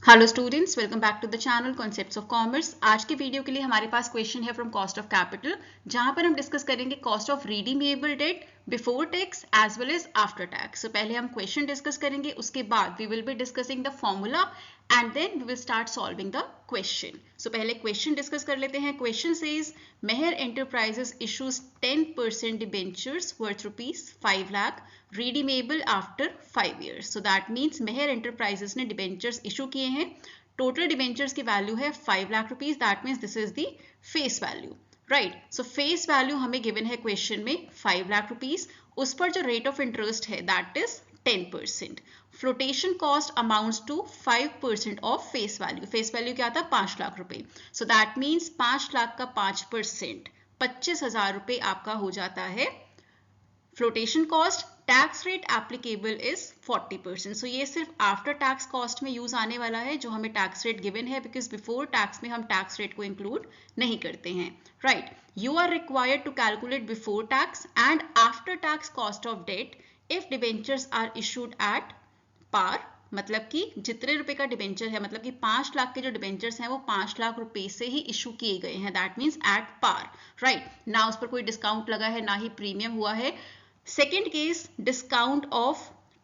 Hello students, welcome back to the channel concepts of commerce. आज के video के लिए हमारे पास क्वेश्चन है फ्रॉम कॉस्ट ऑफ कैपिटल, जहां पर हम डिस्कस करेंगे cost of redeemable debt before tax as well as after tax. So पहले हम क्वेश्चन डिस्कस करेंगे, उसके बाद we will be discussing the formula and then we will start solving the question. So पहले क्वेश्चन डिस्कस कर लेते हैं। Question says Mehar enterprises issues 10% debentures worth ₹5 lakh redeemable after 5 years. So that means Mehar enterprises ने debentures issue किए हैं। Total debentures की value है 5 lakh rupees. That means this is the face value, right. So face value हमें given है question में 5 lakh rupees. उस पर जो रेट ऑफ इंटरेस्ट है that is 10%। Flotation cost amounts to 5% of face value. Face value क्या था? 5 लाख रुपए। सो दैट मीन्स 5 लाख का 5% 25,000 रुपए आपका हो जाता है flotation cost. Tax rate applicable is 40%। So ये सिर्फ आफ्टर टैक्स कॉस्ट में यूज आने वाला है, जो हमें टैक्स रेट गिवन है, बिकॉज बिफोर टैक्स में हम टैक्स रेट को इंक्लूड नहीं करते हैं, right. You are required to calculate before tax and after tax cost of debt if debentures are issued at par. मतलब कि जितने रुपए का डिबेंचर है, मतलब कि 5 लाख के जो डिबेंचर्स हैं वो 5 लाख रुपए से ही इशू किए गए हैं। That means at par, right. ना उस पर कोई डिस्काउंट लगा है, ना ही प्रीमियम हुआ है। Second case, discount of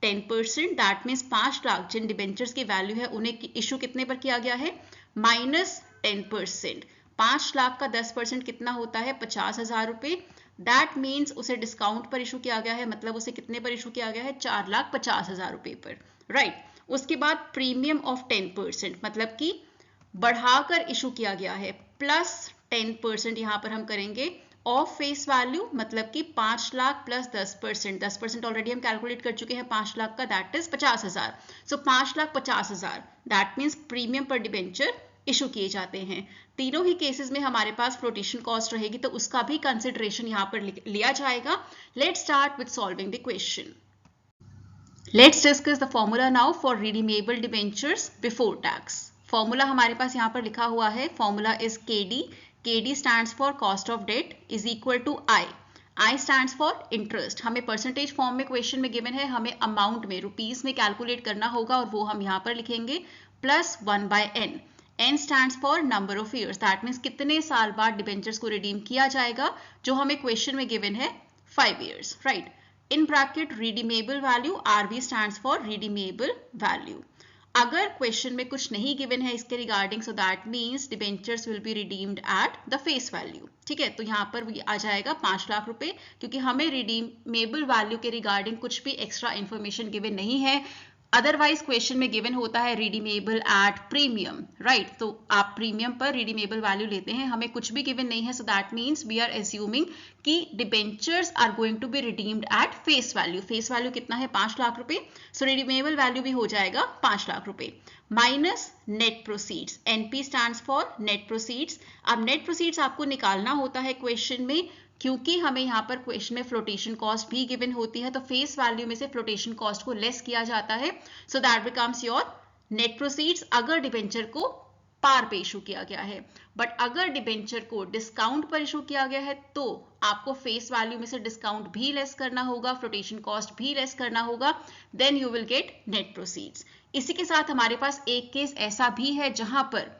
10%। That means 5 lakh जिन डिबेंचर्स की वैल्यू है उन्हें इशू कितने पर किया गया है? -10%। 5 लाख का 10% कितना होता है? 50,000 रुपए। दैट मीन्स उसे डिस्काउंट पर इशू किया गया है, मतलब उसे कितने पर इशू किया गया है? 4,50,000 रुपए पर, राइट। उसके बाद प्रीमियम ऑफ 10%, मतलब कि बढ़ाकर इशू किया गया है, +10% यहां पर हम करेंगे ऑफ फेस वैल्यू, मतलब कि 5 लाख प्लस 10%। 10% ऑलरेडी हम कैलकुलेट कर चुके हैं 5 लाख का, that is 50,000। So 5,50,000 that means premium पर डिबेंचर इशू किए जाते हैं। तीनों ही केसेस में हमारे पास फ्लोटेशन कॉस्ट रहेगी, तो उसका भी कंसिडरेशन यहां पर लिया जाएगा। Let's start with solving the question. Let's discuss the formula now for redeemable debentures before tax. Formula हमारे पास यहाँ पर लिखा हुआ है। Formula is KD. KD stands for cost of debt is equal to I. I stands for interest. हमें percentage form में question में given है, हमें अमाउंट में रुपीज में कैलकुलेट करना होगा, और वो हम यहाँ पर लिखेंगे +1/n. N stands for number of years. That means कितने साल बाद डिबेंचर्स को रिडीम किया जाएगा, जो हमें क्वेश्चन में गिवन है 5 years, right. In bracket redeemable value, RV stands for redeemable value. अगर क्वेश्चन में कुछ नहीं गिवन है इसके regarding, so that means debentures will be redeemed at the face value. ठीक है, तो यहाँ पर आ जाएगा 5 लाख रुपए, क्योंकि हमें रिडीमेबल वैल्यू के रिगार्डिंग कुछ भी एक्स्ट्रा इन्फॉर्मेशन गिवन नहीं है। अदरवाइज क्वेश्चन में गिवन होता है रिडीमेबल एट प्रीमियम, राइट। तो आप प्रीमियम पर रिडीमेबल वैल्यू लेते हैं, हमें कुछ भी गिवन नहीं है। So that means we are assuming कि debentures are going to be redeemed at face value. Face value कितना है? 5 लाख रुपए। सो रिडीमेबल वैल्यू भी हो जाएगा 5 लाख रुपए minus net proceeds. NP stands for net proceeds. अब नेट प्रोसीड्स आपको निकालना होता है क्वेश्चन में, क्योंकि हमें यहाँ पर क्वेश्चन में फ्लोटेशन कॉस्ट भी गिवन होती है, तो फेस वैल्यू में से फ्लोटेशन कॉस्ट को लेस किया जाता है। So that becomes your net proceeds अगर डिबेंचर को पार पे इशू किया गया है। बट अगर डिबेंचर को डिस्काउंट पर इशू किया गया है, तो आपको फेस वैल्यू में से डिस्काउंट भी लेस करना होगा, फ्लोटेशन कॉस्ट भी लेस करना होगा, then you will get net proceeds. इसी के साथ हमारे पास एक केस ऐसा भी है जहां पर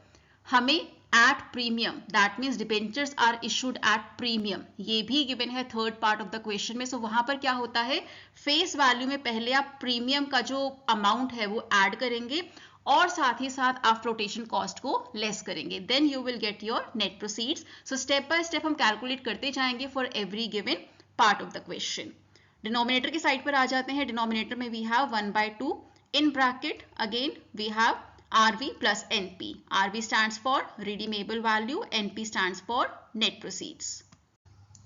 हमें at premium, that means debentures are issued at premium, ये भी गिवन है third part of the question में। सो वहां पर क्या होता है, फेस वैल्यू में पहले आप प्रीमियम का जो अमाउंट है वो ऐड करेंगे, और साथ ही साथ आप फ्लोटेशन कॉस्ट को लेस करेंगे, then you will get your net proceeds. So step by step हम कैलकुलेट करते जाएंगे for every given part of the question. Denominator की साइड पर आ जाते हैं। डिनोमिनेटर में we have 1/2 in bracket, again we have RV plus NP. RV stands for redeemable value, NP stands for net proceeds.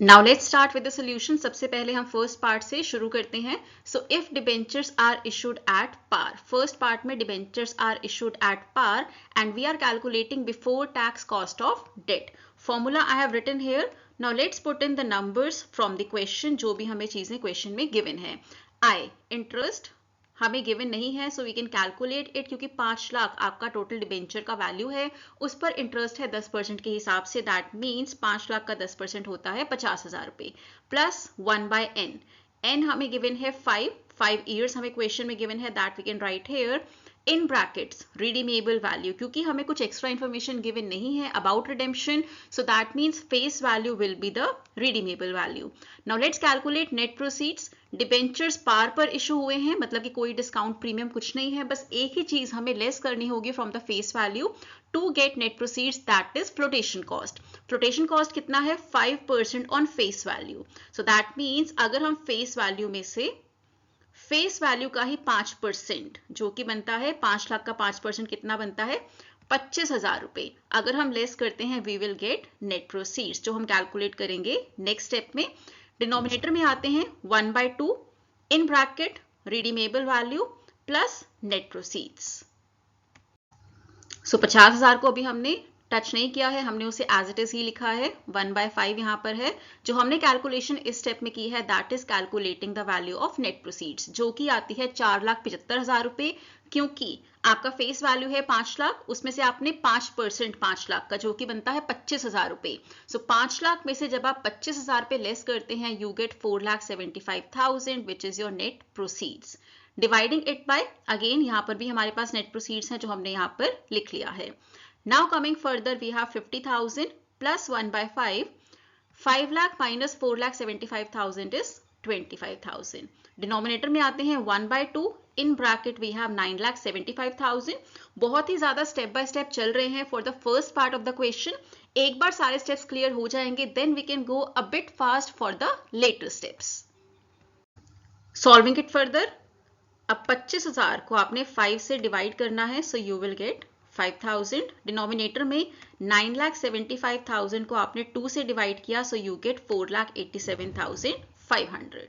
Now let's start with the solution. सबसे पहले हम first part से शुरू करते हैं। So if debentures are issued at par, first part में debentures are issued at par and we are calculating before tax cost of debt. Formula I have written here. Now let's put in the numbers from the question, जो भी हमें चीजें question में given है। I, interest हमें given नहीं है, so we can calculate it, क्योंकि 5 लाख आपका टोटल डिबेंचर का वैल्यू है, उस पर इंटरेस्ट है 10% के हिसाब से। दैट मीन्स 5 लाख का 10% होता है 50,000 रुपए, प्लस 1/n। n हमें गिवन है 5 ईयर्स हमें क्वेश्चन में गिवन है, that we can write here. In brackets redeemable value, क्योंकि हमें कुछ एक्स्ट्रा इन्फॉर्मेशन गिवन नहीं है about redemption, so that means face value will be the redeemable value. Now let's calculate net proceeds. Debentures par पर issue हुए हैं, मतलब कि कोई डिस्काउंट प्रीमियम कुछ नहीं है, बस एक ही चीज हमें लेस करनी होगी from the face value to get net proceeds, that is flotation cost. Flotation cost कितना है? 5% on face value. So that means अगर हम फेस वैल्यू में से फेस वैल्यू का ही 5%, जो कि बनता है 5 लाख का 5% कितना बनता है? 25,000 रुपए. अगर हम लेस करते हैं we will get net proceeds, जो हम कैलकुलेट करेंगे नेक्स्ट स्टेप में. डिनोमिनेटर में आते हैं 1/2 in bracket redeemable value plus net proceeds. So 50,000 को अभी हमने टच नहीं किया है, हमने उसे एज इट इज ही लिखा है. 1/5 यहाँ पर है. जो हमने कैलकुलेशन इस स्टेप में की है that is calculating the value of net proceeds, जो कि आती है 4,75,000 रुपए, क्योंकि आपका फेस वैल्यू है 5 लाख, उसमें से आपने 5% 5 लाख का, जो कि बनता है 25,000 रुपए. सो 5 लाख में से जब आप 25,000 पे लेस करते हैं you get 4,75,000 which is your net proceeds. Dividing it bye, again यहाँ पर भी हमारे पास नेट प्रोसीड्स हैं जो हमने यहाँ पर लिख लिया है. Now coming further, we have 50,000 plus 1/5. 5 lakh minus 4,75,000 is 25,000. Denominator में आते हैं 1/2. In bracket we have 9,75,000. बहुत ही ज्यादा स्टेप बाय स्टेप चल रहे हैं for the first part of the question. एक बार सारे स्टेप्स क्लियर हो जाएंगे then we can go a bit fast for the latter steps. Solving it further. अब 25,000 को आपने 5 से डिवाइड करना है, so you will get 5,000. Denominator में 9,75,000 को आपने 2 से डिवाइड किया, so you get 4,87,500.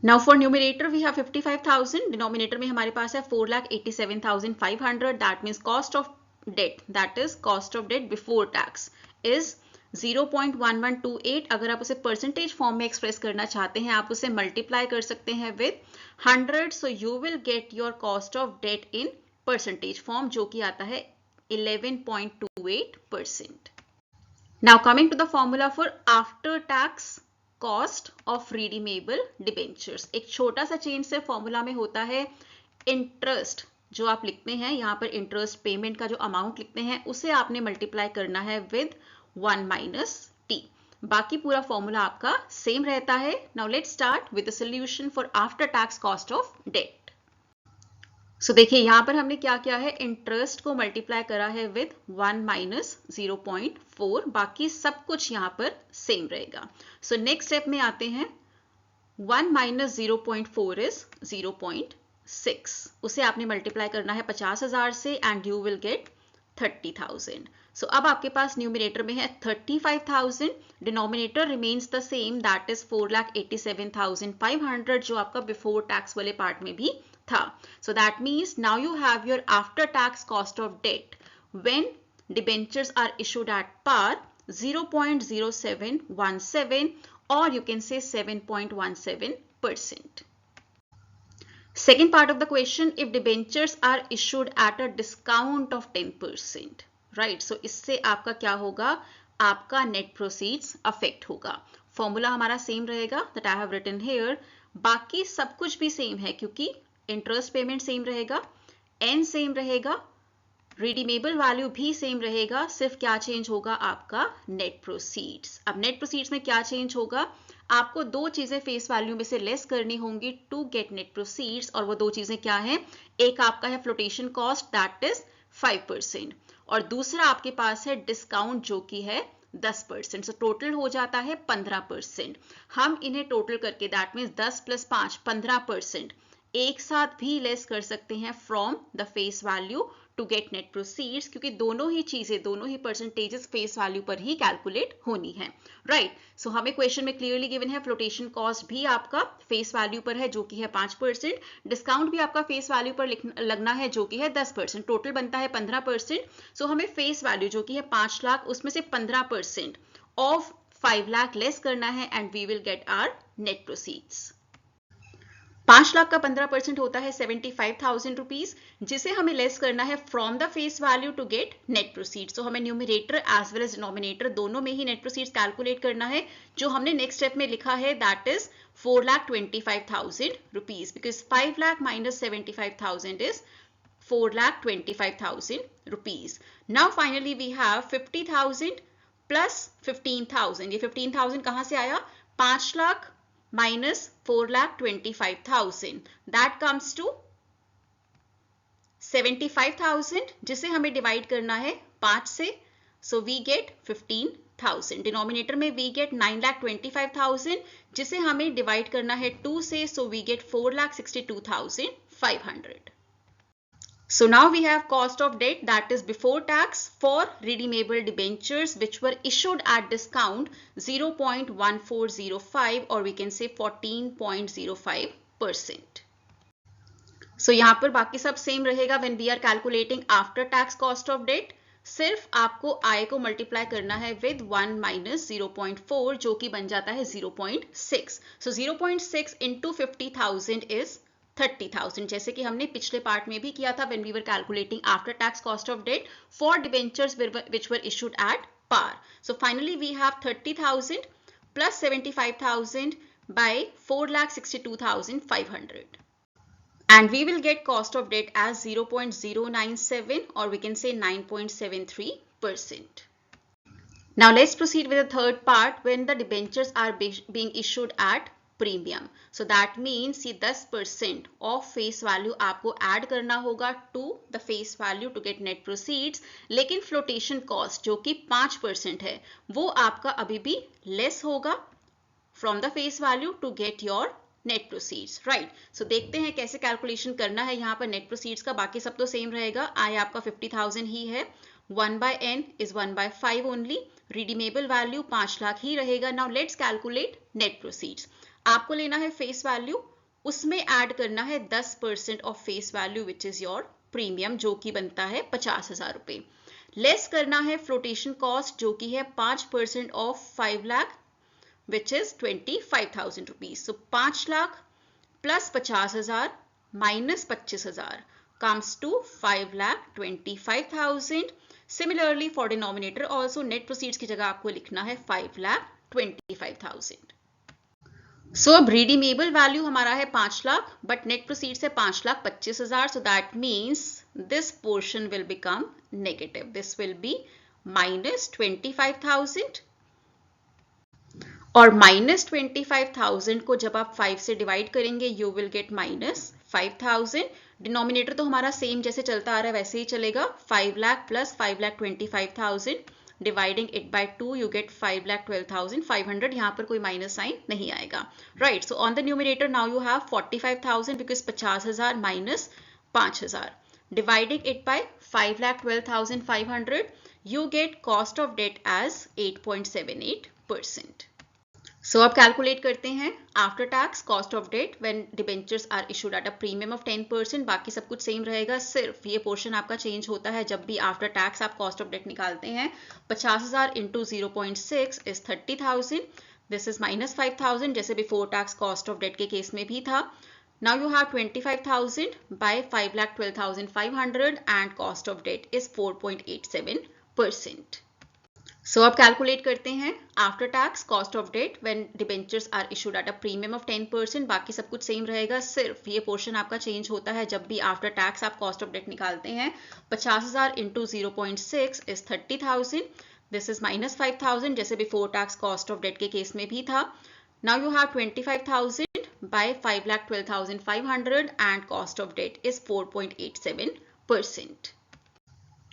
Now for numerator we have 55,000. Denominator में हमारे पास है 4,87,500. That means cost of debt, that is cost of debt before tax is 0.1128. अगर आप उसे परसेंटेज फॉर्म में एक्सप्रेस करना चाहते हैं आप उसे मल्टीप्लाई कर सकते हैं with 100, so you will get your cost of debt in percentage form, जो कि आता है 11.28%. Now coming to the formula for after tax cost of redeemable debentures. एक छोटा सा चेंज से फॉर्मूला में होता है इंटरेस्ट, जो आप लिखते हैं यहाँ पर इंटरेस्ट पेमेंट का जो अमाउंट लिखते हैं उसे आपने मल्टीप्लाई करना है विद 1 माइनस टी. बाकी पूरा फॉर्मूला आपका सेम रहता है. Now let's start with the solution for after tax cost of debt. So देखिए यहाँ पर हमने क्या किया है, इंटरेस्ट को मल्टीप्लाई करा है विद 1 माइनस 0.4. बाकी सब कुछ यहाँ पर सेम रहेगा. सो नेक्स्ट स्टेप में आते हैं. 1 माइनस 0.4 इज 0.6. उसे आपने मल्टीप्लाई करना है 50,000 से एंड यू विल गेट 30,000. सो अब आपके पास न्यूमिनेटर में है 35,000. Denominator remains the same, that is 4,87,500, जो आपका बिफोर टैक्स वाले पार्ट में भी था. So that means now you have your after tax cost of debt when debentures are issued at par 0.0717 or you can say 7.17%. Second part of the question, if debentures are issued at a discount of 10%, right? So इससे आपका क्या होगा, आपका net proceeds affect होगा. Formula हमारा same रहेगा that I have written here. बाकी सब कुछ भी सेम है क्योंकि इंटरेस्ट पेमेंट सेम रहेगा, एन सेम रहेगा, रिडीमेबल वैल्यू भी सेम रहेगा. सिर्फ क्या चेंज होगा, आपका नेट प्रोसीड्स. अब नेट प्रोसीड्स में क्या चेंज होगा, आपको दो चीजें फेस वैल्यू में से लेस करनी होंगी टू गेट नेट प्रोसीड्स, और वो दो चीजें क्या हैं, एक आपका है फ्लोटेशन कॉस्ट दैट इज 5% और दूसरा आपके पास है डिस्काउंट जो कि है 10%. सो टोटल हो जाता है 15%. हम इन्हें टोटल करके दैट मीन्स 10 + 5 15% एक साथ भी लेस कर सकते हैं from the face value to get net proceeds, क्योंकि दोनों ही चीजें, दोनों ही परसेंटेजेस फेस वैल्यू पर ही कैलकुलेट होनी है. राइट. सो हमें क्वेश्चन में क्लियरली गिवन है फ्लोटेशन कॉस्ट भी आपका फेस वैल्यू पर है जो कि है 5%, डिस्काउंट भी आपका फेस वैल्यू पर लगना है जो कि है 10%, टोटल बनता है 15%. सो हमें फेस वैल्यू जो कि है 5 लाख उसमें से 15% ऑफ 5 लाख लेस करना है and we will get our net proceeds. 5 lakh का 15% होता है 75,000 रुपीज, जिसे हमें लेस करना है from the face value to get net proceeds. तो हमें numerator as well as denominator दोनों में ही नेट प्रोसीड्स कैलकुलेट करना है। जो हमने नेक्स्ट स्टेप में लिखा है that is 4,25,000 rupees, because 5 lakh minus 75,000 is 4,25,000 rupees. Now finally we have 50,000 plus 15,000. ये 15,000 कहाँ से आया? 5 lakh minus 4,25,000. That comes to 75,000, जिसे हमें डिवाइड करना है 5 से. So we get 15,000. डिनोमिनेटर में we get 9,25,000, जिसे हमें डिवाइड करना है 2 से. So we get 4,62,500. So now we have cost of debt, that is before tax, for redeemable debentures which were issued at discount 0.1405 or we can say 14.05%. So यहाँ पर बाकी सब सेम रहेगा when we are calculating after tax cost of debt. सिर्फ आपको आय को multiply करना है with 1 minus 0.4, जो कि बन जाता है 0.6. So 0.6 into 50,000 is 30,000, जैसे कि हमने पिछले पार्ट में भी किया था when we were calculating after tax cost of debt for debentures which were issued at par. So finally we have 30,000 plus 75,000 by 4,62,500. And we will get cost of debt as 0.097 or we can say 9.73%. Now let's proceed with the third part when the debentures are being issued at premium. So that means ये 10% of face value आपको add करना होगा to the face value to get net proceeds, लेकिन flotation cost जो कि 5% है वो आपका अभी भी लेस होगा from the face value to get your net proceeds, right. So देखते हैं कैसे कैलकुलेशन करना है यहाँ पर नेट प्रोसीड्स का. बाकी सब तो सेम रहेगा. आय आपका 50,000 ही है. 1/n is 1/5 only. Redeemable value 5 lakh ही रहेगा. Now let's calculate net proceeds. आपको लेना है फेस वैल्यू, उसमें ऐड करना है 10% of face value which is your premium, जो कि बनता है 50,000 रुपए. लेस करना है फ्लोटेशन कॉस्ट जो कि है 5% of 5 lakh which is 25,000 rupees. So 5 lakh plus 50,000 minus 25,000 comes to 5,25,000. Similarly for denominator also net proceeds की जगह आपको लिखना है 5,25,000. सो अब रिडीमेबल वैल्यू हमारा है 5 लाख बट नेट प्रोसीड्स है 5,25,000. सो that means this portion will become negative. This will be minus 25,000 और माइनस 25,000 को जब आप 5 से डिवाइड करेंगे you will get minus 5,000. Denominator तो हमारा सेम जैसे चलता आ रहा है वैसे ही चलेगा. 5 lakh plus 5,25,000 dividing it by 2 you get 5,12,500. यहाँ पर कोई माइनस साइन नहीं आएगा, right. So on the numerator now you have 45,000 because 50,000 minus 5,000 dividing it by 5,12,500 you get cost of debt as 8.78%. So अब कैलकुलेट करते हैं after tax cost of debt when debentures are issued at a premium of 10%. बाकी सब कुछ same रहेगा, सिर्फ ये portion आपका चेंज होता है जब भी आफ्टर टैक्स आप कॉस्ट ऑफ डेट निकालते हैं. 50,000 into 0.6 is 30,000. This is minus 5,000 जैसे before tax cost of debt के केस में भी था. Now you have 25,000 by 5,12,500 and cost of debt is 4.87%. So अब कैलकुलेट करते हैं after tax cost of debt when debentures are issued at a premium of 10%. बाकी सब कुछ सेम रहेगा, सिर्फ ये पोर्शन आपका चेंज होता है जब भी आफ्टर टैक्स आप कॉस्ट ऑफ डेट निकालते हैं. 50,000 into 0.6 is 30,000. This is minus 5,000 जैसे before tax cost of debt के केस में भी था. Now you have 25,000 by 5,12,500 and cost of debt is 4.87%.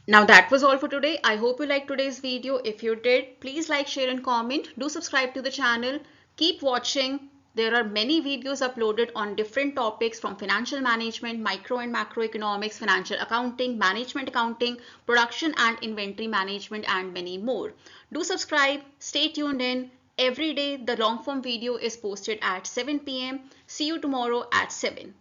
Now that was all for today. I hope you liked today's video. If you did, please like, share and comment. Do subscribe to the channel. Keep watching. There are many videos uploaded on different topics from financial management, micro and macroeconomics, financial accounting, management accounting, production and inventory management and many more. Do subscribe. Stay tuned in. Every day the long form video is posted at 7 p.m. See you tomorrow at 7.